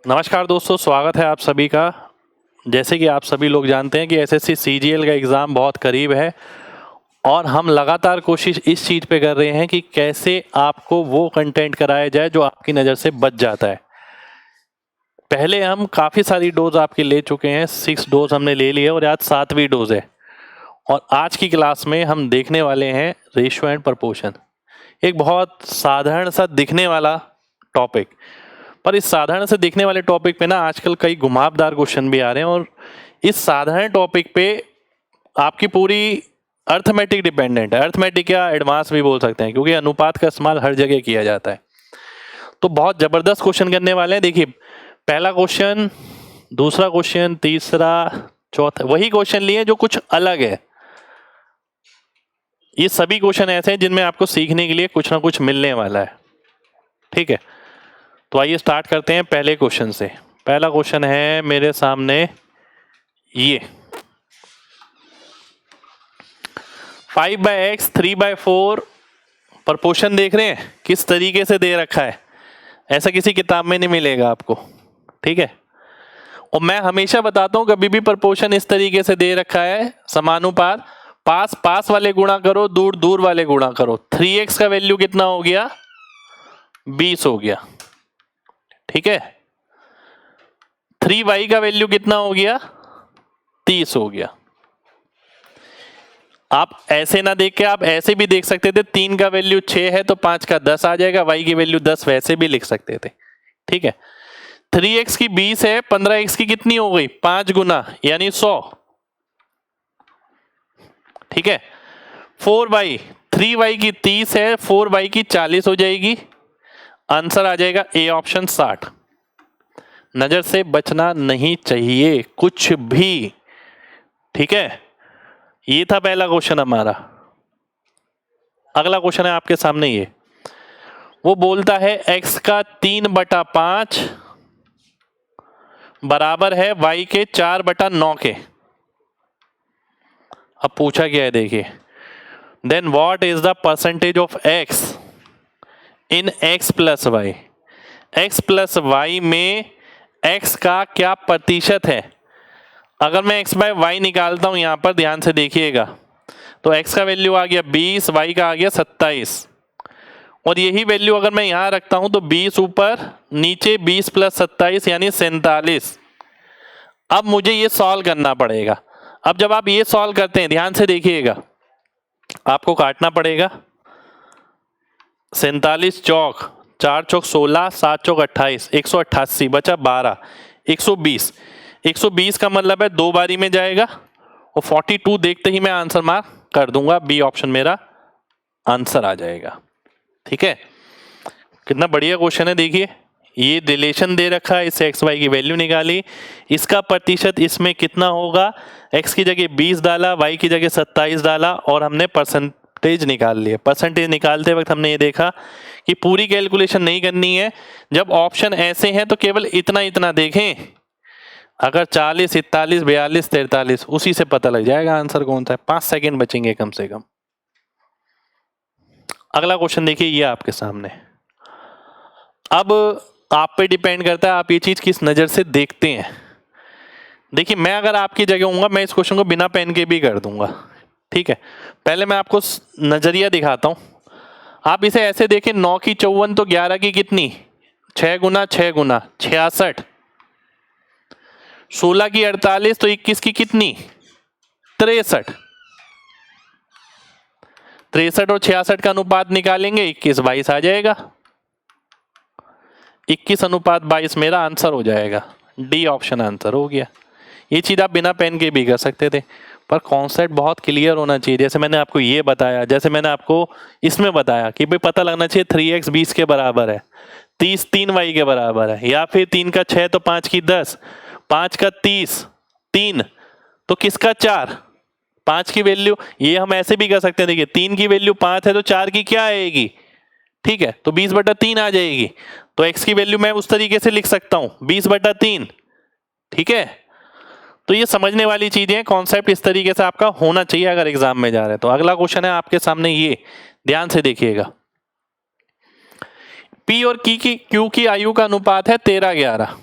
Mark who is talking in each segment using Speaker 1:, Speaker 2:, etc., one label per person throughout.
Speaker 1: नमस्कार दोस्तों, स्वागत है आप सभी का। जैसे कि आप सभी लोग जानते हैं कि एसएससी सीजीएल का एग्ज़ाम बहुत करीब है और हम लगातार कोशिश इस चीज़ पे कर रहे हैं कि कैसे आपको वो कंटेंट कराया जाए जो आपकी नज़र से बच जाता है। पहले हम काफ़ी सारी डोज आपकी ले चुके हैं, 6 डोज हमने ले लिए और आज 7वीं डोज है। और आज की क्लास में हम देखने वाले हैं रेशियो एंड प्रपोर्शन। एक बहुत साधारण सा दिखने वाला टॉपिक, पर इस साधारण से दिखने वाले टॉपिक पे ना आजकल कई घुमावदार क्वेश्चन भी आ रहे हैं और इस साधारण टॉपिक पे आपकी पूरी अर्थमेटिक डिपेंडेंट है। अर्थमेटिक या एडवांस भी बोल सकते हैं, क्योंकि अनुपात का इस्तेमाल हर जगह किया जाता है। तो बहुत जबरदस्त क्वेश्चन करने वाले हैं। देखिए, पहला क्वेश्चन, दूसरा क्वेश्चन, तीसरा, चौथा, वही क्वेश्चन लिए जो कुछ अलग है। ये सभी क्वेश्चन ऐसे हैं जिनमें आपको सीखने के लिए कुछ ना कुछ मिलने वाला है। ठीक है, तो आइए स्टार्ट करते हैं पहले क्वेश्चन से। पहला क्वेश्चन है मेरे सामने ये 5/x 3/4 प्रपोर्शन देख रहे हैं, किस तरीके से दे रखा है। ऐसा किसी किताब में नहीं मिलेगा आपको। ठीक है, और मैं हमेशा बताता हूं कभी भी प्रपोर्शन इस तरीके से दे रखा है, समानुपात, पास पास वाले गुणा करो, दूर दूर वाले गुणा करो। 3x का वैल्यू कितना हो गया? 20 हो गया। ठीक है, 3y का वैल्यू कितना हो गया? 30 हो गया। आप ऐसे ना देख के आप ऐसे भी देख सकते थे, 3 का वैल्यू 6 है तो 5 का 10 आ जाएगा, y की वैल्यू 10 वैसे भी लिख सकते थे। ठीक है, 3x की 20 है, 15x की कितनी हो गई? 5 गुना यानी 100। ठीक है, 4y, 3y की 30 है, 4y की 40 हो जाएगी। आंसर आ जाएगा ए ऑप्शन 60। नजर से बचना नहीं चाहिए कुछ भी। ठीक है, ये था पहला क्वेश्चन हमारा। अगला क्वेश्चन है आपके सामने ये, वो बोलता है x का 3/5 बराबर है y के 4/9 के। अब पूछा गया है, देखिए, then what is the percentage of x in x plus y. x plus y में x का क्या प्रतिशत है? अगर मैं x बाय वाई निकालता हूं, यहां पर ध्यान से देखिएगा, तो x का वैल्यू आ गया 20, y का आ गया 27, और यही वैल्यू अगर मैं यहां रखता हूं तो 20 ऊपर नीचे 20 प्लस 27 यानी 47। अब मुझे ये सॉल्व करना पड़ेगा। अब जब आप ये सॉल्व करते हैं, ध्यान से देखिएगा, आपको काटना पड़ेगा। 47 चौक, 4 चौक 16, 7 चौक 28, 188 बचा 12, 120। 120 का मतलब है 2 बारी में जाएगा, और 42 देखते ही मैं आंसर मार्क कर दूंगा। बी ऑप्शन मेरा आंसर आ जाएगा। ठीक है, कितना बढ़िया क्वेश्चन है। देखिए, ये रिलेशन दे रखा है, इससे एक्स वाई की वैल्यू निकाली, इसका प्रतिशत इसमें कितना होगा, एक्स की जगह 20 डाला, वाई की जगह 27 डाला, और हमने परसेंटेज निकाल लिया। परसेंटेज निकालते वक्त हमने ये देखा कि पूरी कैलकुलेशन नहीं करनी है। जब ऑप्शन ऐसे हैं तो केवल इतना इतना देखें, अगर 40, 41, 42, 43, उसी से पता लग जाएगा आंसर कौन सा है। 5 सेकेंड बचेंगे कम से कम। अगला क्वेश्चन देखिए, ये आपके सामने। अब आप पे डिपेंड करता है आप ये चीज किस नजर से देखते हैं। देखिए, मैं अगर आपकी जगह हूंगा, मैं इस क्वेश्चन को बिना पेन के भी कर दूंगा। ठीक है, पहले मैं आपको नजरिया दिखाता हूं। आप इसे ऐसे देखें, 9 की 54 तो 11 की कितनी? 6 गुना 6 गुना 66। 16 की 48 तो 21 की कितनी? 63। 63 और 66 का अनुपात निकालेंगे, 21/22 आ जाएगा। 21:22 मेरा आंसर हो जाएगा। डी ऑप्शन आंसर हो गया। ये चीज आप बिना पेन के भी कर सकते थे, पर कॉन्सेप्ट बहुत क्लियर होना चाहिए। जैसे मैंने आपको ये बताया, जैसे मैंने आपको इसमें बताया कि भाई पता लगना चाहिए 3x 20 के बराबर है, 30 3y के बराबर है, या फिर 3 का 6 तो 5 की 10, 5 का 30, 3 तो किसका 4, 5 की वैल्यू। ये हम ऐसे भी कर सकते हैं, देखिए 3 की वैल्यू 5 है तो 4 की क्या आएगी? ठीक है, तो 20/3 आ जाएगी। तो x की वैल्यू मैं उस तरीके से लिख सकता हूं, 20/3। ठीक है, तो ये समझने वाली चीजें, कॉन्सेप्ट इस तरीके से आपका होना चाहिए अगर एग्जाम में जा रहे हैं। तो अगला क्वेश्चन है आपके सामने, ये ध्यान से देखिएगा। P और Q की आयु का अनुपात है 13:11।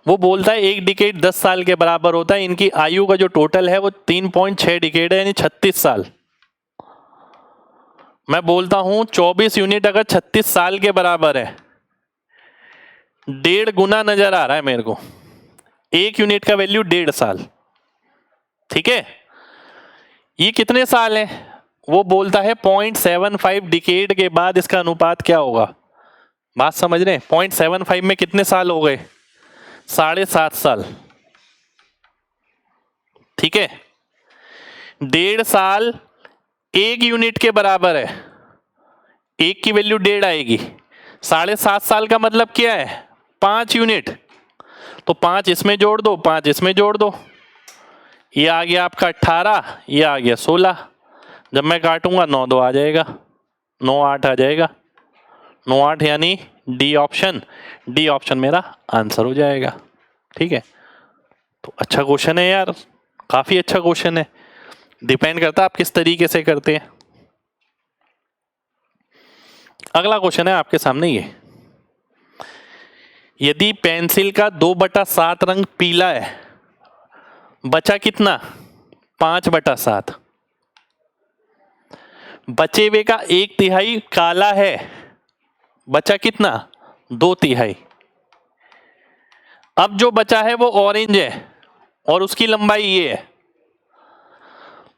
Speaker 1: वो बोलता है एक डिकेड 10 साल के बराबर होता है, इनकी आयु का जो टोटल है वो 3.6 डिकेड है, यानी 36 साल। मैं बोलता हूं 24 यूनिट अगर 36 साल के बराबर है, 1.5 गुना नजर आ रहा है मेरे को। एक यूनिट का वैल्यू 1.5 साल, ठीक है। ये कितने साल है? वो बोलता है 0.75 डिकेड के बाद इसका अनुपात क्या होगा। बात समझ रहे हैं? 0.75 में कितने साल हो गए? 7.5 साल, ठीक है। 1.5 साल एक यूनिट के बराबर है, एक की वैल्यू 1.5 आएगी। 7.5 साल का मतलब क्या है? 5 यूनिट। तो 5 इसमें जोड़ दो, 5 इसमें जोड़ दो, ये आ गया आपका 18, ये आ गया 16। जब मैं काटूंगा 9 2 आ जाएगा, 9 8 आ जाएगा, 9 8 यानी डी ऑप्शन। डी ऑप्शन मेरा आंसर हो जाएगा, ठीक है। तो अच्छा क्वेश्चन है यार, काफी अच्छा क्वेश्चन है। डिपेंड करता है आप किस तरीके से करते हैं। अगला क्वेश्चन है आपके सामने ये, यदि पेंसिल का 2/7 रंग पीला है, बचा कितना? 5/7। बचे हुए का 1/3 काला है, बचा कितना? 2/3। अब जो बचा है वो ऑरेंज है और उसकी लंबाई ये है,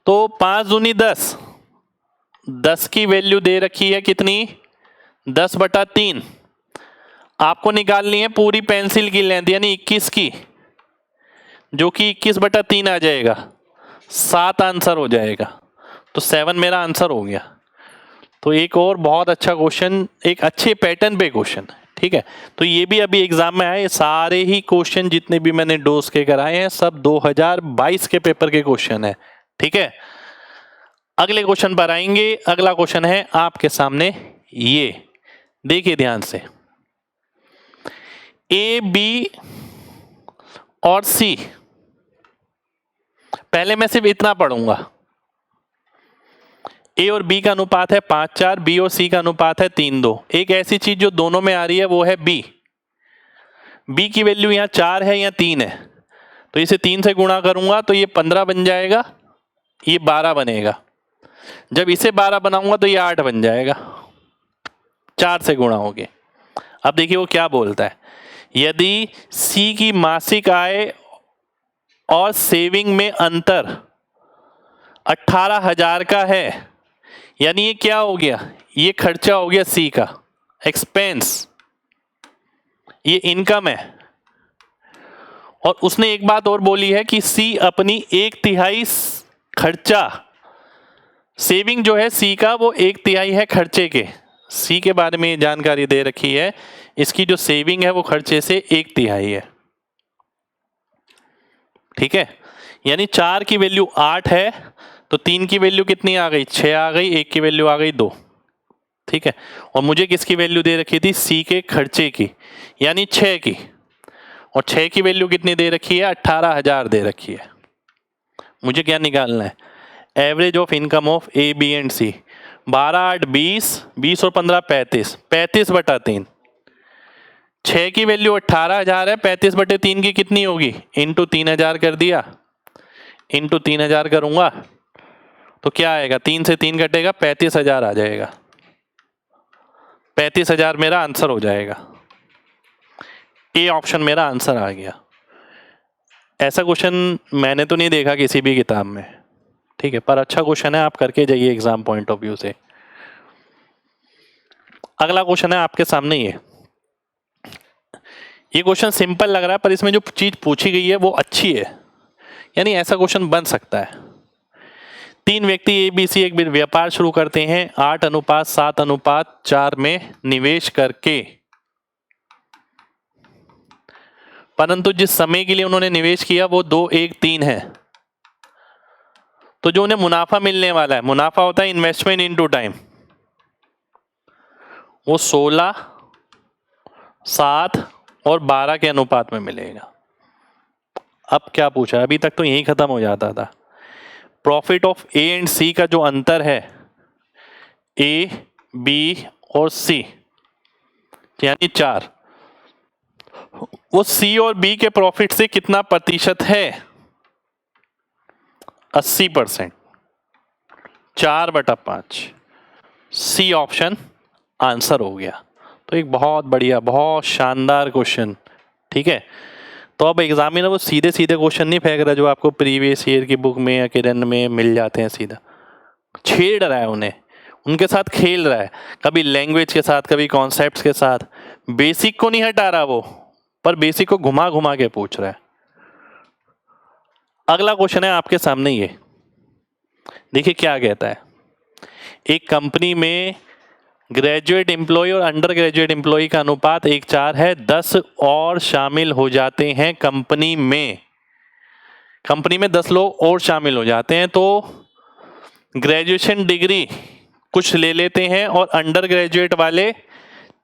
Speaker 1: तो 5 दूनी 10, 10 की वैल्यू दे रखी है कितनी? 10/3। आपको निकालनी है पूरी पेंसिल की लेंथ, यानी 21 की, जो कि 21/3 आ जाएगा, 7 आंसर हो जाएगा। तो 7 मेरा आंसर हो गया। तो एक और बहुत अच्छा क्वेश्चन, एक अच्छे पैटर्न पे क्वेश्चन, ठीक है। तो ये भी अभी एग्जाम में आए, सारे ही क्वेश्चन जितने भी मैंने डोज के कराए हैं सब 2022 के पेपर के क्वेश्चन है, ठीक है। अगले क्वेश्चन पर आएंगे। अगला क्वेश्चन है आपके सामने ये, देखिए ध्यान से, ए बी और सी, पहले मैं सिर्फ इतना पढ़ूंगा। ए और बी का अनुपात है 5:4, बी और सी का अनुपात है 3:2। एक ऐसी चीज जो दोनों में आ रही है वो है बी। बी की वैल्यू यहां 4 है या 3 है, तो इसे 3 से गुणा करूंगा तो ये 15 बन जाएगा, ये 12 बनेगा। जब इसे 12 बनाऊंगा तो ये 8 बन जाएगा, 4 से गुणा हो गए। अब देखिए वो क्या बोलता है, यदि सी की मासिक आय और सेविंग में अंतर 18,000 का है, यानी ये क्या हो गया? ये खर्चा हो गया सी का, एक्सपेंस, ये इनकम है। और उसने एक बात और बोली है कि सी अपनी 1/3 खर्चा, सेविंग जो है सी का वो 1/3 है खर्चे के। सी के बारे में जानकारी दे रखी है, इसकी जो सेविंग है वो खर्चे से 1/3 है, ठीक है। यानी 4 की वैल्यू 8 है, तो 3 की वैल्यू कितनी आ गई? 6 आ गई, 1 की वैल्यू आ गई 2, ठीक है। और मुझे किसकी वैल्यू दे रखी थी? सी के खर्चे की, यानी 6 की। और 6 की वैल्यू कितनी दे रखी है? 18,000 दे रखी है। मुझे क्या निकालना है? Average of income of a b and c. 12 8 20, 20 और 15 35, 35/3। 6 की वैल्यू 18,000 है, 35/3 की कितनी होगी? इंटू 3,000 कर दिया, इंटू 3,000 करूंगा तो क्या आएगा? 3 से 3 कटेगा, 35,000 आ जाएगा। 35,000 मेरा आंसर हो जाएगा। ए ऑप्शन मेरा आंसर आ गया। ऐसा क्वेश्चन मैंने तो नहीं देखा किसी भी किताब में, ठीक है, पर अच्छा क्वेश्चन है, आप करके जाइए एग्जाम पॉइंट ऑफ व्यू से। अगला क्वेश्चन है आपके सामने ये क्वेश्चन सिंपल लग रहा है पर इसमें जो चीज पूछी गई है वो अच्छी है, यानी ऐसा क्वेश्चन बन सकता है। 3 व्यक्ति ए बी सी एक व्यापार शुरू करते हैं 8:7:4 में निवेश करके, परंतु जिस समय के लिए उन्होंने निवेश किया वो 2-1-3 है। तो जो उन्हें मुनाफा मिलने वाला है, मुनाफा होता है इन्वेस्टमेंट इनटू टाइम, वो 16, 7 और 12 के अनुपात में मिलेगा। अब क्या पूछा? अभी तक तो यही खत्म हो जाता था। प्रॉफिट ऑफ ए एंड सी का जो अंतर है, ए बी और सी यानी 4, वो सी और बी के प्रॉफिट से कितना प्रतिशत है? 80%। 4/5 सी ऑप्शन आंसर हो गया। तो एक बहुत बढ़िया, बहुत शानदार क्वेश्चन। ठीक है, तो अब एग्जामिनर वो सीधे सीधे क्वेश्चन नहीं फेंक रहा जो आपको प्रीवियस ईयर की बुक में या किरण में मिल जाते हैं, सीधा छेड़ रहा है उन्हें, उनके साथ खेल रहा है, कभी लैंग्वेज के साथ, कभी कॉन्सेप्ट्स के साथ। बेसिक को नहीं हटा रहा वो, पर बेसिक को घुमा घुमा के पूछ रहा है। अगला क्वेश्चन है आपके सामने, ये देखिए क्या कहता है। एक कंपनी में ग्रेजुएट एम्प्लॉय और अंडर ग्रेजुएट एम्प्लॉय का अनुपात 1:4 है। 10 और शामिल हो जाते हैं कंपनी में 10 लोग और शामिल हो जाते हैं, तो ग्रेजुएशन डिग्री कुछ ले लेते हैं और अंडर ग्रेजुएट वाले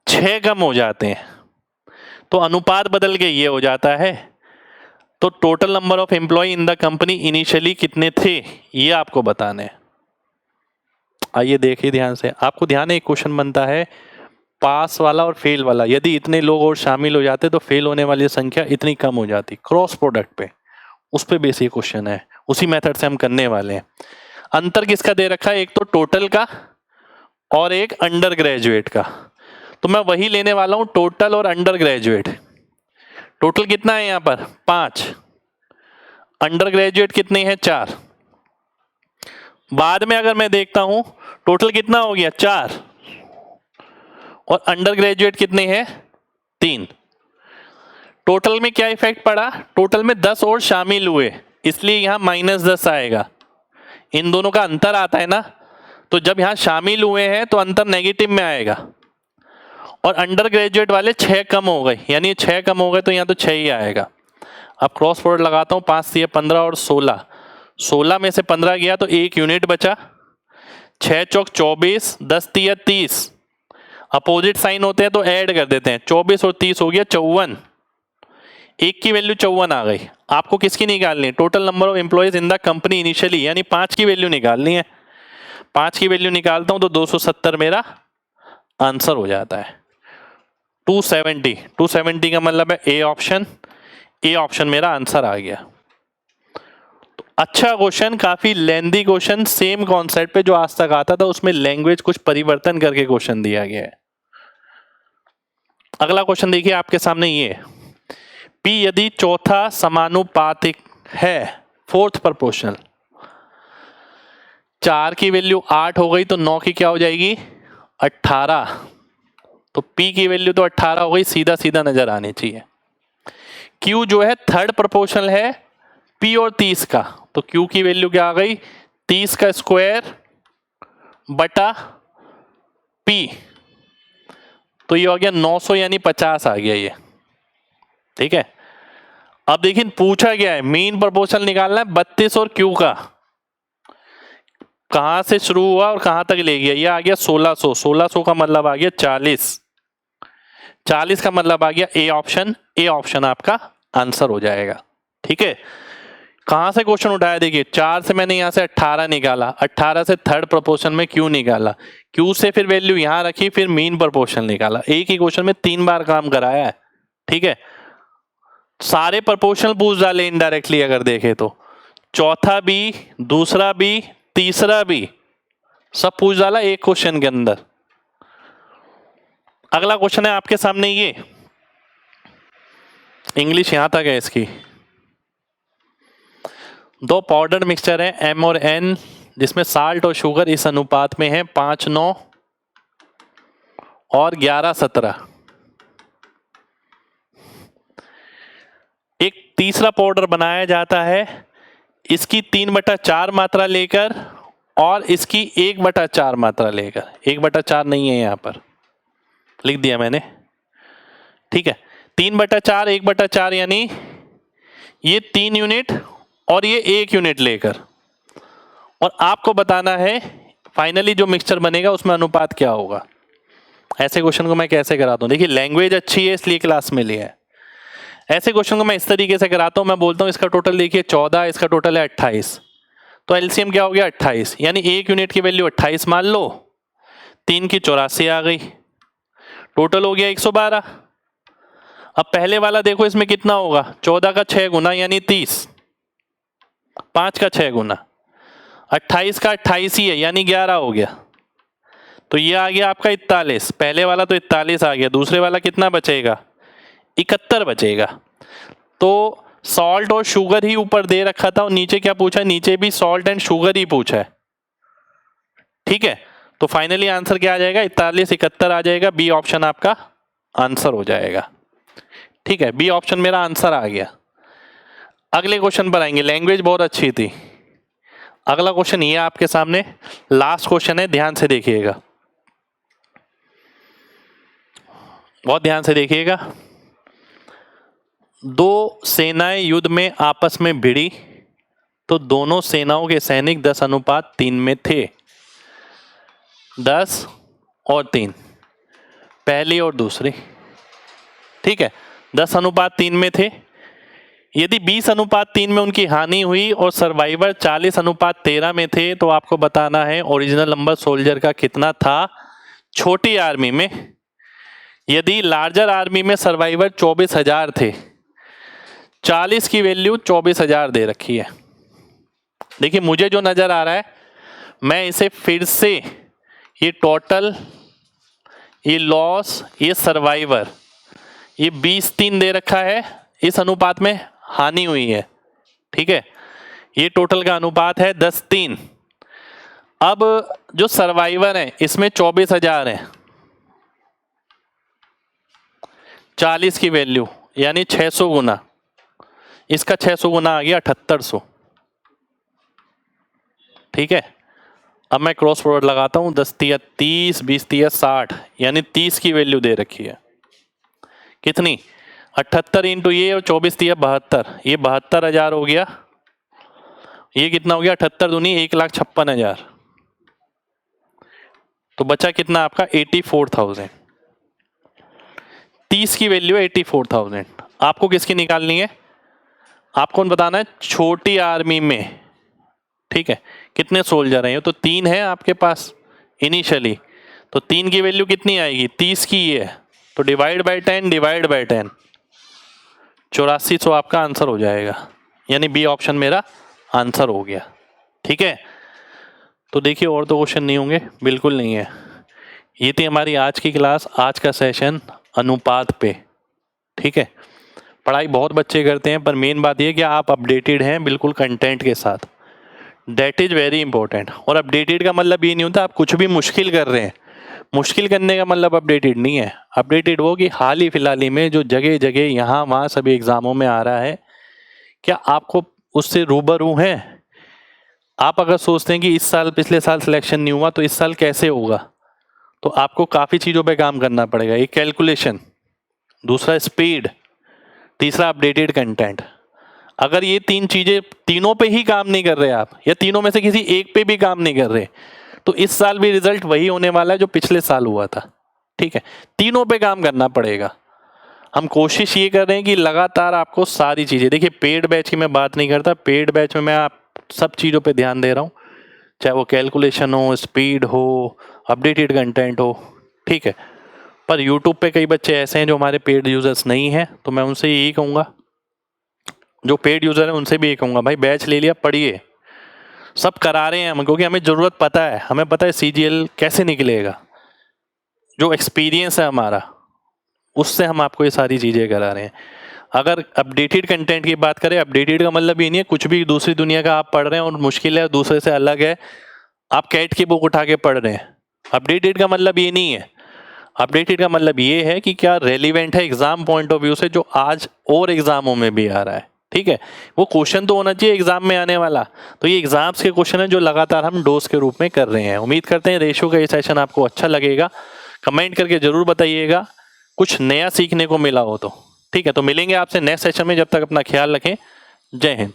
Speaker 1: 6 कम हो जाते हैं, तो अनुपात बदल के ये हो जाता है। तो total number of employ in the company initially कितने थे, ये आपको बताना है। आइए देखिए ध्यान से, आपको ध्यान है एक क्वेश्चन बनता है पास वाला और फेल वाला। यदि इतने लोग और शामिल हो जाते तो फेल होने वाली संख्या इतनी कम हो जाती। क्रॉस प्रोडक्ट पे, उस पे बेसिक क्वेश्चन है, उसी मेथड से हम करने वाले हैं। अंतर किसका दे रखा है, एक तो टोटल का और एक अंडर ग्रेजुएट का। तो मैं वही लेने वाला हूं, टोटल और अंडर ग्रेजुएट। टोटल कितना है यहाँ पर 5, अंडर ग्रेजुएट कितने हैं 4। बाद में अगर मैं देखता हूं टोटल कितना हो गया 4 और अंडर ग्रेजुएट कितने हैं 3। टोटल में क्या इफेक्ट पड़ा, टोटल में 10 और शामिल हुए, इसलिए यहां -10 आएगा। इन दोनों का अंतर आता है ना, तो जब यहां शामिल हुए हैं तो अंतर नेगेटिव में आएगा। और अंडर ग्रेजुएट वाले 6 कम हो गए, यानी 6 कम हो गए तो यहाँ तो 6 ही आएगा। अब क्रॉस प्रोडक्ट लगाता हूँ, 5 से 15 और 16, 16 में से 15 गया तो 1 यूनिट बचा। 6 चौक 24, 10 तिया 30, अपोजिट साइन होते हैं तो ऐड कर देते हैं। 24 और 30 हो गया 54, 1 की वैल्यू 54 आ गई। आपको किसकी निकालनी है, total number of employees in the company initially, यानी 5 की वैल्यू निकालनी है। 5 की वैल्यू निकालता हूं तो 270 मेरा आंसर हो जाता है। 270 का मतलब है ए ऑप्शन, ए ऑप्शन मेरा आंसर आ गया। तो अच्छा क्वेश्चन, काफी लेंथी क्वेश्चन, सेम कॉन्सेप्ट पे जो आज तक आता था उसमें लैंग्वेज कुछ परिवर्तन करके क्वेश्चन दिया गया है। अगला क्वेश्चन देखिए आपके सामने, ये P यदि चौथा समानुपातिक है, 4th प्रोपोर्शनल, 4 की वैल्यू 8 हो गई तो 9 की क्या हो जाएगी 18, तो P की वैल्यू तो 18 हो गई, सीधा सीधा नजर आनी चाहिए। Q जो है 3rd प्रोपोर्शनल है P और 30 का, तो Q की वैल्यू क्या आ गई 30 का स्क्वायर बटा P, तो ये हो गया 900 यानी 50 आ गया ये। ठीक है, अब देखिए पूछा गया है मीन प्रोपोर्शनल निकालना है 32 और Q का, कहां से शुरू हुआ और कहां तक ले गया, ये आ गया 1600, 1600 का मतलब आ गया 40, 40 का मतलब आ गया ए ऑप्शन, ए ऑप्शन आपका आंसर हो जाएगा। ठीक है, कहां से क्वेश्चन उठाया, देखिए 4 से मैंने यहां से 18 निकाला, 18 से 3rd प्रोपोर्शन में Q निकाला, Q से फिर वैल्यू यहां रखी, फिर मीन प्रोपोर्शनल निकाला। एक ही क्वेश्चन में 3 बार काम कराया है। ठीक है, सारे प्रोपोर्शनल पूछ डाले इनडायरेक्टली अगर देखे तो, चौथा भी, दूसरा भी, तीसरा भी, सब पूछ डाला एक क्वेश्चन के अंदर। अगला क्वेश्चन है आपके सामने, ये इंग्लिश यहां तक है इसकी। 2 पाउडर मिक्सचर है M और N, जिसमें साल्ट और शुगर इस अनुपात में है 5:9 और 11:17। एक तीसरा पाउडर बनाया जाता है, इसकी 3/4 मात्रा लेकर और इसकी 1/4 मात्रा लेकर। 1/4 नहीं है यहां पर, लिख दिया मैंने। ठीक है, 3/4 1/4 यानी ये 3 यूनिट और ये 1 यूनिट लेकर, और आपको बताना है फाइनली जो मिक्सचर बनेगा उसमें अनुपात क्या होगा। ऐसे क्वेश्चन को मैं कैसे कराता हूं, देखिए लैंग्वेज अच्छी है इसलिए क्लास में लिया है। ऐसे क्वेश्चन को मैं इस तरीके से कराता हूं, मैं बोलता हूं इसका टोटल देखिए 14, इसका टोटल है 28, तो एलसीएम क्या हो गया 28, यानी 1 यूनिट की वैल्यू 28 मान लो, 3 की 84 आ गई, टोटल हो गया 112। अब पहले वाला देखो इसमें कितना होगा, 14 का 6 गुना यानी 30, 5 का 6 गुना, 28 का 28 ही है यानी 11 हो गया। तो ये आ गया आपका 41, पहले वाला तो 41 आ गया, दूसरे वाला कितना बचेगा, 71 बचेगा। तो सॉल्ट और शुगर ही ऊपर दे रखा था और नीचे क्या पूछा है, नीचे भी सॉल्ट एंड शुगर ही पूछा है, ठीक है। तो फाइनली आंसर क्या आ जाएगा, 41 71 आ जाएगा, बी ऑप्शन आपका आंसर हो जाएगा, ठीक है। बी ऑप्शन मेरा आंसर आ गया। अगले क्वेश्चन पर आएंगे, लैंग्वेज बहुत अच्छी थी। अगला क्वेश्चन ये आपके सामने लास्ट क्वेश्चन है, ध्यान से देखिएगा, बहुत ध्यान से देखिएगा। दो सेनाएं युद्ध में आपस में भिड़ी तो दोनों सेनाओं के सैनिक 10:3 में थे, 10 और 3, पहली और दूसरी, ठीक है, 10:3 में थे। यदि 20:3 में उनकी हानि हुई और सर्वाइवर 40:13 में थे तो आपको बताना है ओरिजिनल नंबर सोल्जर का कितना था छोटी आर्मी में। यदि लार्जर आर्मी में सर्वाइवर 24,000 थे, 40 की वैल्यू 24,000 दे रखी है। देखिए मुझे जो नजर आ रहा है, मैं इसे फिर से, ये टोटल, ये लॉस, ये सर्वाइवर, ये 20-3 दे रखा है, इस अनुपात में हानि हुई है, ठीक है। ये टोटल का अनुपात है 10-3। अब जो सर्वाइवर है इसमें 24,000 है, 40 की वैल्यू यानी 600 गुना, इसका 600 गुना आ गया 7800, ठीक है। अब मैं क्रॉस प्रोडक्ट लगाता हूं, 10 तिया 30, 20 तिया 60 यानी 30 की वैल्यू दे रखी है, कितनी, 78 इंटू ये और 24 तिया 72, ये 72,000 हो गया। ये कितना हो गया, 78 दूनी 1,56,000, तो बचा कितना आपका 84,000। 30 की वैल्यू है 84,000। आपको किसकी निकालनी है, आपको बताना है छोटी आर्मी में, ठीक है, कितने सोल्जर हैं। तो 3 है आपके पास इनिशियली, तो 3 की वैल्यू कितनी आएगी, 30 की है, तो डिवाइड बाय 10, डिवाइड बाय 10, 8400 आपका आंसर हो जाएगा, यानी बी ऑप्शन मेरा आंसर हो गया, ठीक है। तो देखिए और तो क्वेश्चन नहीं होंगे, बिल्कुल नहीं है। ये थी हमारी आज की क्लास, आज का सेशन अनुपात पे, ठीक है। पढ़ाई बहुत बच्चे करते हैं, पर मेन बात ये कि आप अपडेटेड हैं बिल्कुल कंटेंट के साथ, दैट इज़ वेरी इंपॉर्टेंट। और अपडेटेड का मतलब ये नहीं होता आप कुछ भी मुश्किल कर रहे हैं, मुश्किल करने का मतलब अपडेटेड नहीं है। अपडेटेड वो कि हाल ही फिलहाल ही में जो जगह जगह यहाँ वहाँ सभी एग्जामों में आ रहा है, क्या आपको उससे रूबरू हैं। आप अगर सोचते हैं कि इस साल पिछले साल सिलेक्शन नहीं हुआ तो इस साल कैसे होगा, तो आपको काफ़ी चीज़ों पे काम करना पड़ेगा। एक कैलकुलेशन, दूसरा स्पीड, तीसरा अपडेटेड कंटेंट। अगर ये 3 चीज़ें तीनों पे ही काम नहीं कर रहे आप, या तीनों में से किसी एक पे भी काम नहीं कर रहे, तो इस साल भी रिजल्ट वही होने वाला है जो पिछले साल हुआ था, ठीक है। तीनों पे काम करना पड़ेगा। हम कोशिश ये कर रहे हैं कि लगातार आपको सारी चीज़ें, देखिए पेड बैच की मैं बात नहीं करता, पेड बैच में मैं आप सब चीज़ों पे ध्यान दे रहा हूँ, चाहे वो कैलकुलेशन हो, स्पीड हो, अपडेटेड कंटेंट हो, ठीक है। पर यूट्यूब पे कई बच्चे ऐसे हैं जो हमारे पेड यूजर्स नहीं हैं, तो मैं उनसे यही कहूँगा, जो पेड यूज़र है उनसे भी यही कहूँगा, भाई बैच ले लिया, पढ़िए, सब करा रहे हैं हम, क्योंकि हमें ज़रूरत पता है, हमें पता है CGL कैसे निकलेगा, जो एक्सपीरियंस है हमारा उससे हम आपको ये सारी चीज़ें करा रहे हैं। अगर अपडेटेड कंटेंट की बात करें, अपडेटेड का मतलब ये नहीं है कुछ भी दूसरी दुनिया का आप पढ़ रहे हैं और मुश्किल है, दूसरे से अलग है, आप कैट की बुक उठा के पढ़ रहे हैं। अपडेटेड का मतलब ये नहीं है, अपडेटेड का मतलब ये है कि क्या रेलिवेंट है एग्जाम पॉइंट ऑफ व्यू से, जो आज और एग्जामों में भी आ रहा है, ठीक है। वो क्वेश्चन तो होना चाहिए एग्जाम में आने वाला, तो ये एग्जाम्स के क्वेश्चन है जो लगातार हम डोज के रूप में कर रहे हैं। उम्मीद करते हैं रेशो का ये सेशन आपको अच्छा लगेगा, कमेंट करके जरूर बताइएगा कुछ नया सीखने को मिला हो तो, ठीक है। तो मिलेंगे आपसे नेक्स्ट सेशन में, जब तक अपना ख्याल रखें, जय हिंद।